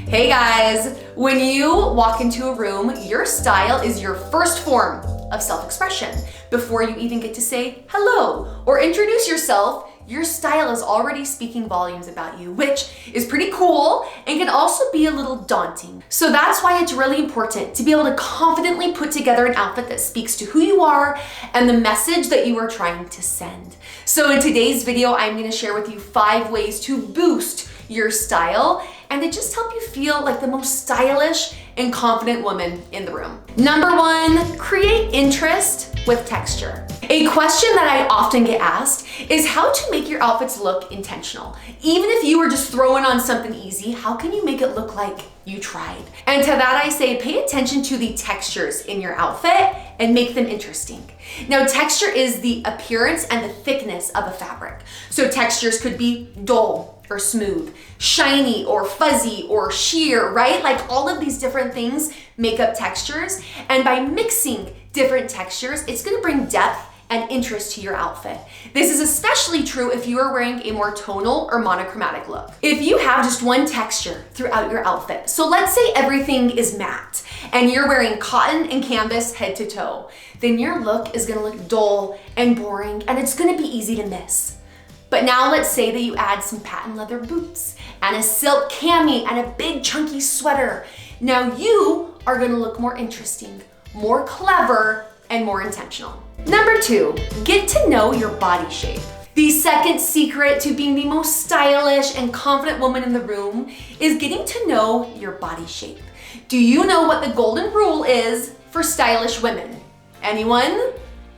Hey guys, when you walk into a room, your style is your first form of self-expression. Before you even get to say hello or introduce yourself, your style is already speaking volumes about you, which is pretty cool and can also be a little daunting. So that's why it's really important to be able to confidently put together an outfit that speaks to who you are and the message that you are trying to send. So in today's video, I'm going to share with you 5 ways to boost your style and to just help you feel like the most stylish and confident woman in the room. Number 1, create interest with texture. A question that I often get asked is how to make your outfits look intentional. Even if you were just throwing on something easy, how can you make it look like you tried? And to that I say, pay attention to the textures in your outfit and make them interesting. Now, texture is the appearance and the thickness of a fabric. So textures could be dull or smooth, shiny or fuzzy or sheer, right? Like all of these different things make up textures. And by mixing different textures, it's gonna bring depth and interest to your outfit. This is especially true if you are wearing a more tonal or monochromatic look. If you have just one texture throughout your outfit, so let's say everything is matte and you're wearing cotton and canvas head to toe, then your look is gonna look dull and boring and it's gonna be easy to miss. But now let's say that you add some patent leather boots and a silk cami and a big chunky sweater. Now you are gonna look more interesting, more clever, and more intentional. Number 2, get to know your body shape. The second secret to being the most stylish and confident woman in the room is getting to know your body shape. Do you know what the golden rule is for stylish women? Anyone?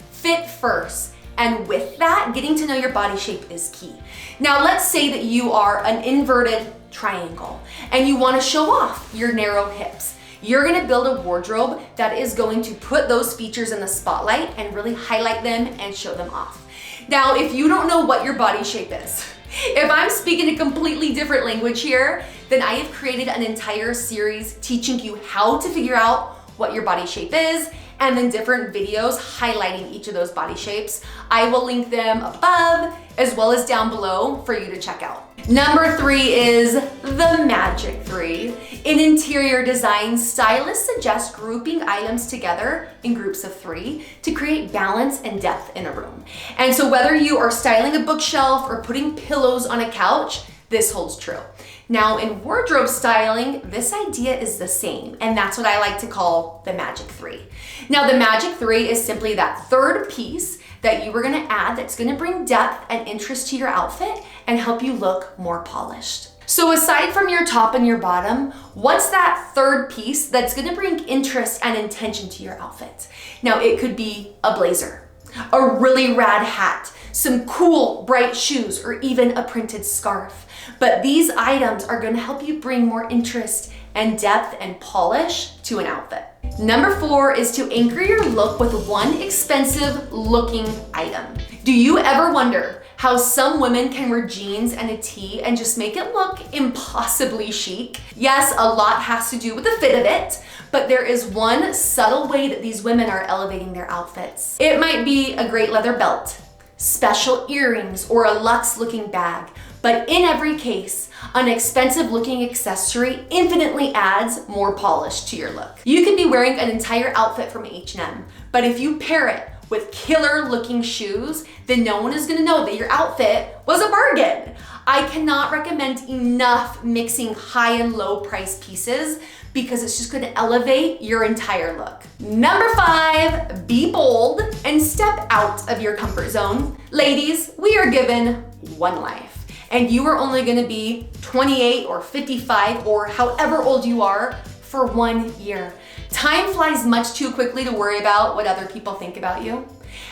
Fit first. And with that, getting to know your body shape is key. Now let's say that you are an inverted triangle and you want to show off your narrow hips. You're gonna build a wardrobe that is going to put those features in the spotlight and really highlight them and show them off. Now, if you don't know what your body shape is, if I'm speaking a completely different language here, then I have created an entire series teaching you how to figure out what your body shape is, and then different videos highlighting each of those body shapes. I will link them above as well as down below for you to check out. Number 3 is the magic 3. In interior design, stylists suggest grouping items together in groups of 3 to create balance and depth in a room. And so whether you are styling a bookshelf or putting pillows on a couch, this holds true. Now in wardrobe styling, this idea is the same, and that's what I like to call the magic 3. Now the magic 3 is simply that third piece that you were gonna add that's gonna bring depth and interest to your outfit and help you look more polished. So aside from your top and your bottom, what's that third piece that's gonna bring interest and intention to your outfit? Now it could be a blazer, a really rad hat, some cool bright shoes, or even a printed scarf. But these items are gonna help you bring more interest and depth and polish to an outfit. Number 4 is to anchor your look with one expensive looking item. Do you ever wonder how some women can wear jeans and a tee and just make it look impossibly chic? Yes, a lot has to do with the fit of it, but there is one subtle way that these women are elevating their outfits. It might be a great leather belt, special earrings, or a luxe looking bag. But in every case, an expensive looking accessory infinitely adds more polish to your look. You could be wearing an entire outfit from H&M, but if you pair it with killer looking shoes, then no one is gonna know that your outfit was a bargain. I cannot recommend enough mixing high and low price pieces because it's just gonna elevate your entire look. Number 5, be bold and step out of your comfort zone. Ladies, we are given one life. And you are only gonna be 28 or 55 or however old you are for 1 year. Time flies much too quickly to worry about what other people think about you.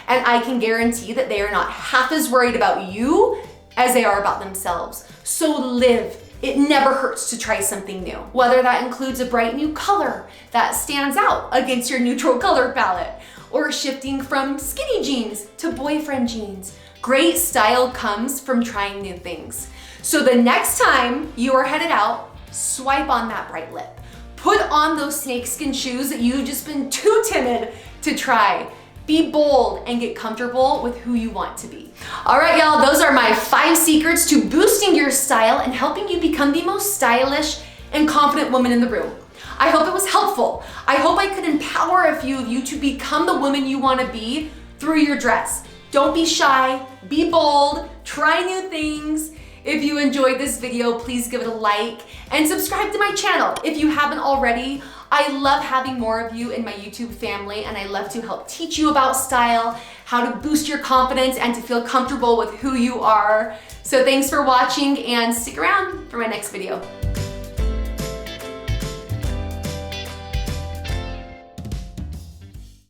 And I can guarantee that they are not half as worried about you as they are about themselves. So live. It never hurts to try something new. Whether that includes a bright new color that stands out against your neutral color palette, or shifting from skinny jeans to boyfriend jeans. Great style comes from trying new things. So the next time you are headed out, swipe on that bright lip. Put on those snakeskin shoes that you've just been too timid to try. Be bold and get comfortable with who you want to be. All right, y'all, those are my 5 secrets to boosting your style and helping you become the most stylish and confident woman in the room. I hope it was helpful. I hope I could empower a few of you to become the woman you want to be through your dress. Don't be shy, be bold, try new things. If you enjoyed this video, please give it a like and subscribe to my channel if you haven't already. I love having more of you in my YouTube family, and I love to help teach you about style, how to boost your confidence and to feel comfortable with who you are. So thanks for watching, and stick around for my next video.